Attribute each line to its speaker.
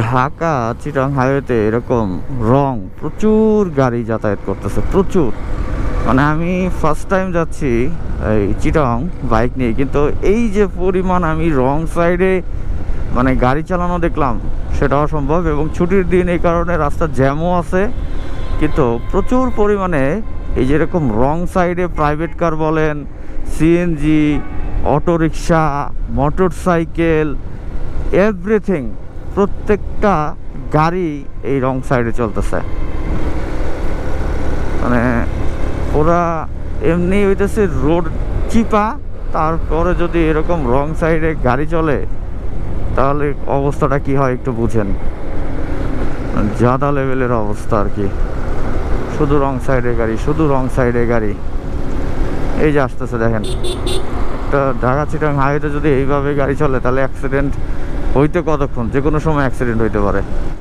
Speaker 1: ঢাকা চিটাং হাইওয়েতে এরকম প্রচুর গাড়ি যাতায়াত করতেছে, প্রচুর। মানে আমি ফার্স্ট টাইম যাচ্ছি এই চিটাং বাইক নিয়ে, কিন্তু এই যে পরিমাণ আমি রং সাইডে মানে গাড়ি চালানো দেখলাম সেটা অসম্ভব। এবং ছুটির দিন, এই কারণে রাস্তা জ্যামও আছে, কিন্তু প্রচুর পরিমাণে এই যেরকম রং সাইডে প্রাইভেট কার বলেন, CNG, auto rickshaw, motorcycle, everything, প্রত্যেকটা গাড়ি এই রং সাইডে চলতেছে। মানে ওরা এমনি হইতেছে রোড চিপা, তারপরে যদি এরকম রং সাইডে গাড়ি চলে তাহলে অবস্থাটা কি হয় একটু বুঝেন। জাদা লেভেলের অবস্থা আর কি। শুধু রং সাইডে গাড়ি, শুধু রং সাইডে গাড়ি। এই যে আসতেছে দেখেন, একটা ঢাকা চিটাং হাইওয়েতে যদি এইভাবে গাড়ি চলে তাহলে অ্যাক্সিডেন্ট হইতে কতক্ষণ, যে কোনো সময় অ্যাক্সিডেন্ট হইতে পারে।